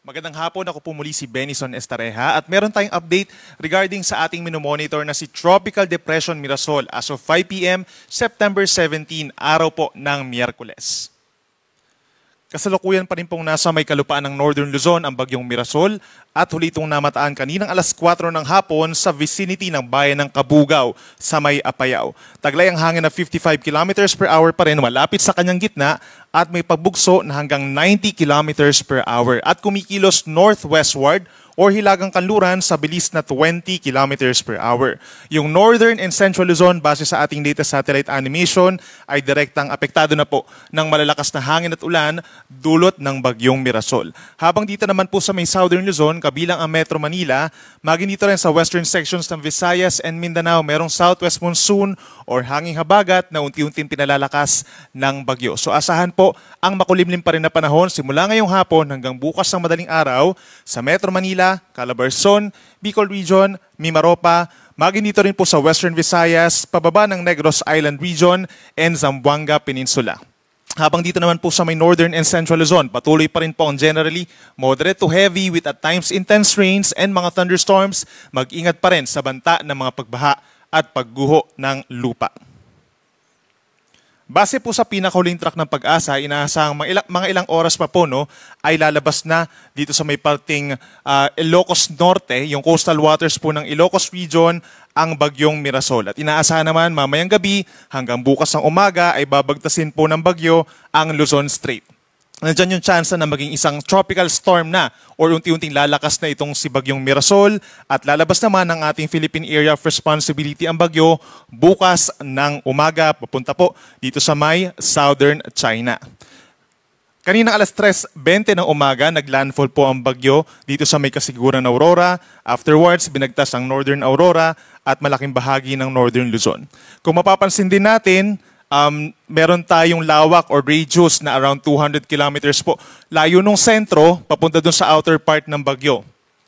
Magandang hapon, ako po muli si Benison Estareja at meron tayong update regarding sa ating minomonitor na si Tropical Depression Mirasol as of 5 p.m. September 17, araw po ng Miyerkules. Kasalukuyan pa rin pong nasa may kalupaan ng Northern Luzon ang bagyong Mirasol at huli itong namataan kaninang alas 4 ng hapon sa vicinity ng bayan ng Kabugao sa may Apayao. Taglay ang hangin na 55 km per hour pa rin malapit sa kanyang gitna at may pagbugso na hanggang 90 km per hour at kumikilos northwestward or hilagang kanluran sa bilis na 20 km per hour. Yung Northern and Central Luzon, base sa ating data satellite animation, ay direktang apektado na po ng malalakas na hangin at ulan dulot ng bagyong Mirasol. Habang dito naman po sa may Southern Luzon, kabilang ang Metro Manila, maging dito rin sa western sections ng Visayas and Mindanao, merong southwest monsoon or hanging habagat na unti-unting pinalalakas ng bagyo. So asahan po ang makulimlim pa rin na panahon simula ngayong hapon hanggang bukas ng madaling araw sa Metro Manila, Calabarzon, Bicol Region, Mimaropa, maging dito rin po sa Western Visayas, pababa ng Negros Island Region, and Zamboanga Peninsula. Habang dito naman po sa may Northern and Central Luzon, patuloy pa rin po ang generally moderate to heavy with at times intense rains and mga thunderstorms. Mag-ingat pa rin sa banta ng mga pagbaha at pagguho ng lupa. Base po sa pinakahuling track ng Pag-asa, inaasahang mga ilang oras pa po ay lalabas na dito sa may parting Ilocos Norte, yung coastal waters po ng Ilocos Region, ang bagyong Mirasol. At inaasahan naman mamayang gabi hanggang bukas ng umaga ay babagtasin po ng bagyo ang Luzon Strait. Nandiyan yung chance na maging isang tropical storm na or unti-unting lalakas na itong si bagyong Mirasol at lalabas naman ng ating Philippine Area of Responsibility ang bagyo bukas ng umaga papunta po dito sa may Southern China. Kanina alas 3:20 ng umaga, naglandfall po ang bagyo dito sa may kasiguran ng Aurora. Afterwards, binagtas ang Northern Aurora at malaking bahagi ng Northern Luzon. Kung mapapansin din natin, meron tayong lawak or radius na around 200 kilometers po. Layo nung sentro, papunta dun sa outer part ng bagyo.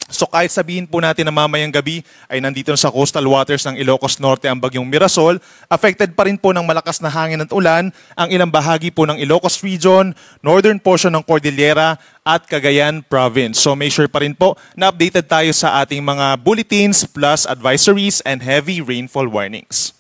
So kahit sabihin po natin na mamayang gabi ay nandito sa coastal waters ng Ilocos Norte ang bagyong Mirasol, affected pa rin po ng malakas na hangin at ulan ang ilang bahagi po ng Ilocos Region, northern portion ng Cordillera at Cagayan Province. So make sure pa rin po na updated tayo sa ating mga bulletins plus advisories and heavy rainfall warnings.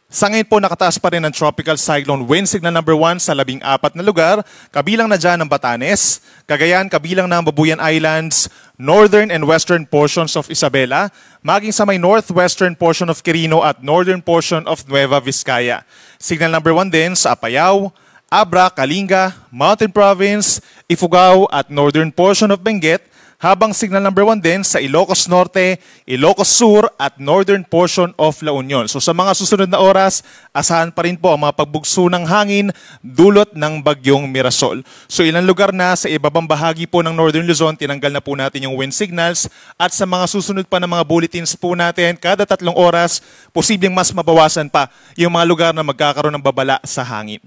Sa ngayon po nakataas pa rin ang tropical cyclone wind signal number 1 sa 14 na lugar, kabilang na dyan ang Batanes, Cagayan, kabilang na ang Babuyan Islands, northern and western portions of Isabela, maging sa may northwestern portion of Quirino at northern portion of Nueva Vizcaya. Signal number 1 din sa Apayao, Abra, Kalinga, Mountain Province, Ifugao at northern portion of Benguet, habang signal number 1 din sa Ilocos Norte, Ilocos Sur at northern portion of La Union. So sa mga susunod na oras, asahan pa rin po ang mga pagbugso ng hangin dulot ng bagyong Mirasol. So ilang lugar na sa ibabang bahagi po ng Northern Luzon, tinanggal na po natin yung wind signals at sa mga susunod pa ng mga bulletins po natin, kada 3 oras, posibleng mas mabawasan pa yung mga lugar na magkakaroon ng babala sa hangin.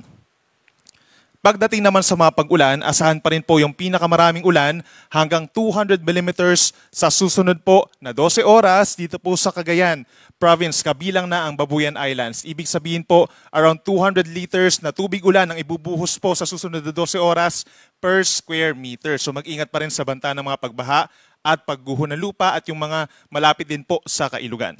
Pagdating naman sa mga pag-ulan, asahan pa rin po yung pinakamaraming ulan hanggang 200 mm sa susunod po na 12 oras dito po sa Cagayan Province, kabilang na ang Babuyan Islands. Ibig sabihin po, around 200 liters na tubig ulan ang ibubuhos po sa susunod na 12 oras per square meter. So mag-ingat pa rin sa banta ng mga pagbaha at pagguho ng lupa at yung mga malapit din po sa kailugan.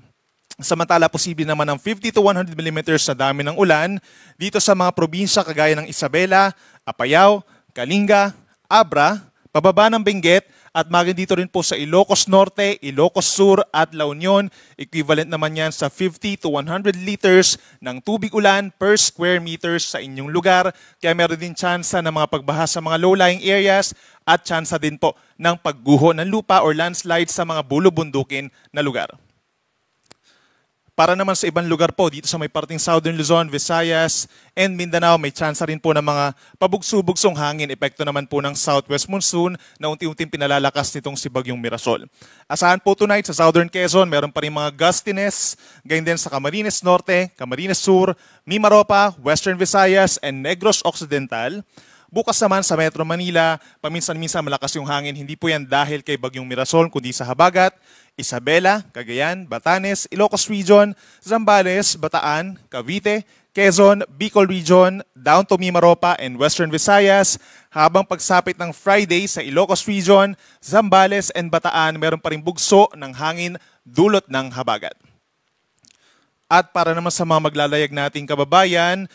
Samantala, posible naman ng 50 to 100 mm sa dami ng ulan dito sa mga probinsya kagaya ng Isabela, Apayao, Kalinga, Abra, pababa ng Benguet at maging dito rin po sa Ilocos Norte, Ilocos Sur at La Union. Equivalent naman yan sa 50 to 100 liters ng tubig ulan per square meters sa inyong lugar. Kaya meron din tsansa ng mga pagbaha sa mga low-lying areas at tsansa din po ng pagguho ng lupa or landslide sa mga bulubundukin na lugar. Para naman sa ibang lugar po, dito sa may parting Southern Luzon, Visayas, and Mindanao, may tsansa rin po ng mga pabugso-bugsong hangin. Epekto naman po ng southwest monsoon na unti-unting pinalalakas nitong si bagyong Mirasol. Asahan po tonight sa Southern Quezon, meron pa rin mga gustiness, gayon din sa Camarines Norte, Camarines Sur, Mimaropa, Western Visayas, and Negros Occidental. Bukas naman sa Metro Manila, paminsan-minsan malakas yung hangin. Hindi po yan dahil kay bagyong Mirasol, kundi sa habagat. Isabela, Cagayan, Batanes, Ilocos Region, Zambales, Bataan, Cavite, Quezon, Bicol Region, down to Mimaropa and Western Visayas, Habang pagsapit ng Friday sa Ilocos Region, Zambales and Bataan, meron pa rin bugso ng hangin dulot ng habagat. At para naman sa mga maglalayag nating kababayan,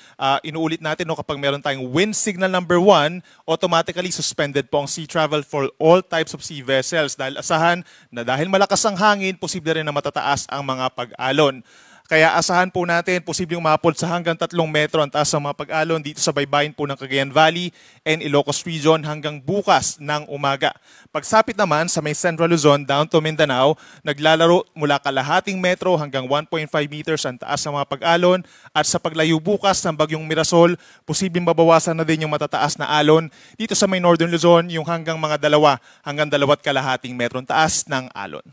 inuulit natin kapag meron tayong wind signal number 1, automatically suspended po ang sea travel for all types of sea vessels dahil asahan na dahil malakas ang hangin, posible rin na matataas ang mga pag-alon. Kaya asahan po natin, posibleng umabot sa hanggang 3 metro ang taas ng mga pag-alon dito sa baybayin po ng Cagayan Valley and Ilocos Region hanggang bukas ng umaga. Pagsapit naman sa may Central Luzon down to Mindanao, naglalaro mula kalahating metro hanggang 1.5 meters ang taas ng mga pag-alon at sa paglayo bukas ng bagyong Mirasol, posibleng mabawasan na din yung matataas na alon dito sa may Northern Luzon yung hanggang mga 2 hanggang 2.5 metro ang taas ng alon.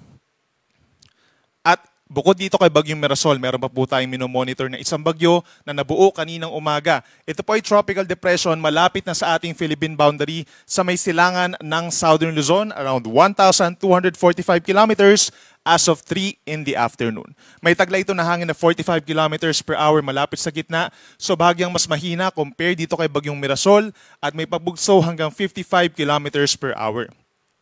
At bukod dito kay Bagyong Mirasol, meron pa po tayong minomonitor na isang bagyo na nabuo kaninang umaga. Ito po ay tropical depression malapit na sa ating Philippine boundary sa may silangan ng Southern Luzon, around 1,245 kilometers as of 3 in the afternoon. May tagla ito na hangin na 45 kilometers per hour malapit sa gitna, so bahagyang mas mahina compare dito kay Bagyong Mirasol at may pagbugso hanggang 55 kilometers per hour.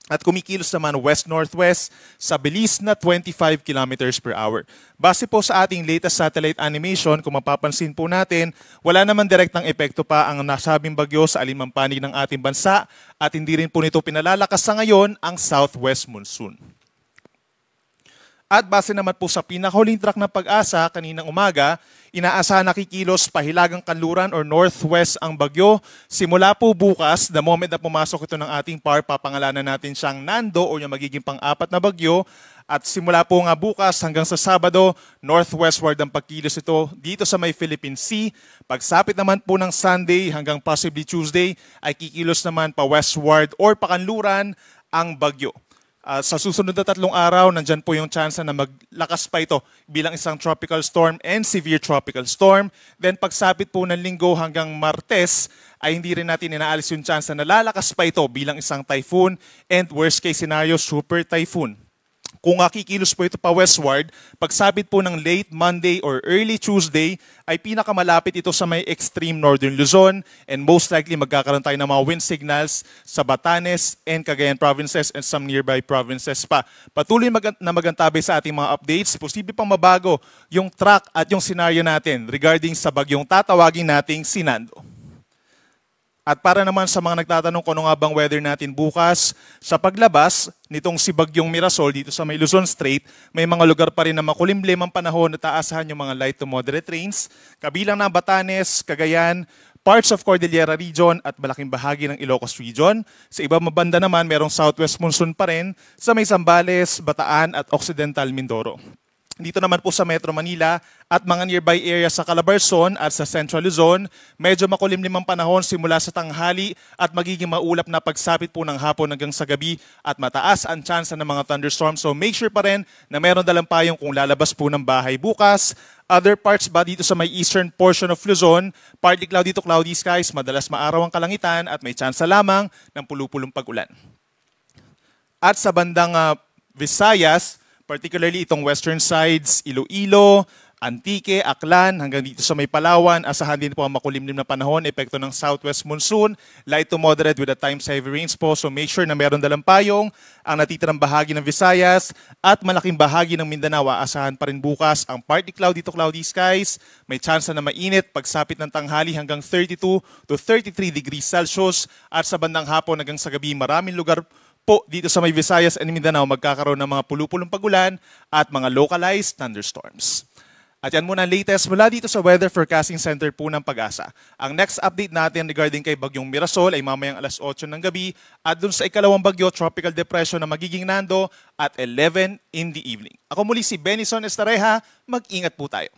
At kumikilos naman west-northwest sa bilis na 25 kilometers per hour. Base po sa ating latest satellite animation, kung mapapansin po natin, wala naman direktang epekto pa ang nasabing bagyo sa alinmang panig ng ating bansa at hindi rin po nito pinalalakas sa ngayon ang southwest monsoon. At base naman po sa pinakahuling track ng Pag-asa kaninang umaga, inaasahan na kikilos pahilagang kanluran or northwest ang bagyo. Simula po bukas, the moment na pumasok ito ng ating PAR, papangalanan natin siyang Nando o yung magiging pang-apat na bagyo. At simula po nga bukas hanggang sa Sabado, northwestward ang pagkilos ito dito sa may Philippine Sea. Pagsapit naman po ng Sunday hanggang possibly Tuesday, ay kikilos naman pa westward or pakanluran ang bagyo. Sa susunod na 3 araw, nandyan po yung chance na maglakas pa ito bilang isang tropical storm and severe tropical storm. Then pagsapit po ng Linggo hanggang Martes, ay hindi rin natin inaalis yung chance na lalakas pa ito bilang isang typhoon and worst case scenario, super typhoon. Kung kikilos po ito pa westward, pagsabit po ng late Monday or early Tuesday, ay pinakamalapit ito sa may extreme northern Luzon and most likely magkakaroon tayo ng mga wind signals sa Batanes and Cagayan provinces and some nearby provinces pa. Patuloy na magantabay sa ating mga updates, posible pang mabago yung track at yung scenario natin regarding sa bagyong tatawagin nating si Nando. At para naman sa mga nagtatanong kung ano nga bang weather natin bukas, sa paglabas nitong si Bagyong Mirasol dito sa may Luzon Strait, may mga lugar pa rin na makulimlim ang panahon at taasahan yung mga light to moderate rains, kabilang ng Batanes, Cagayan, parts of Cordillera Region at malaking bahagi ng Ilocos Region. Sa ibang banda naman, merong southwest monsoon pa rin sa may Zambales, Bataan at Occidental Mindoro. Dito naman po sa Metro Manila at mga nearby areas sa Calabarzon at sa Central Luzon, medyo makulimlim ang panahon simula sa tanghali at magiging maulap na pagsapit po ng hapon hanggang sa gabi at mataas ang chance ng mga thunderstorms. So make sure pa rin na meron dalang payong kung lalabas po ng bahay bukas. Other parts ba dito sa may eastern portion of Luzon, partly cloudy to cloudy skies, madalas maaraw ang kalangitan at may chance lamang ng pulupulong pag-ulan. At sa bandang Visayas, particularly itong western sides, Iloilo, Antique, Aklan, hanggang dito sa may Palawan, asahan din po ang makulimlim na panahon, epekto ng southwest monsoon, light to moderate with at times heavy rains po. So make sure na meron dalang payong ang natitirang bahagi ng Visayas at malaking bahagi ng Mindanao. Asahan pa rin bukas ang partly cloudy to cloudy skies, may chance na mainit pagsapit ng tanghali hanggang 32 to 33 degrees Celsius at sa bandang hapon hanggang sa gabi maraming lugar po dito sa may Visayas and Mindanao magkakaroon ng mga pulupulong pag-ulan at mga localized thunderstorms. At yan muna ang latest mula dito sa Weather Forecasting Center po ng Pag-asa. Ang next update natin regarding kay Bagyong Mirasol ay mamayang alas 8 ng gabi at dun sa ikalawang bagyo, Tropical Depression na magiging Nando at 11 in the evening. Ako muli si Benison Estareja, mag-ingat po tayo.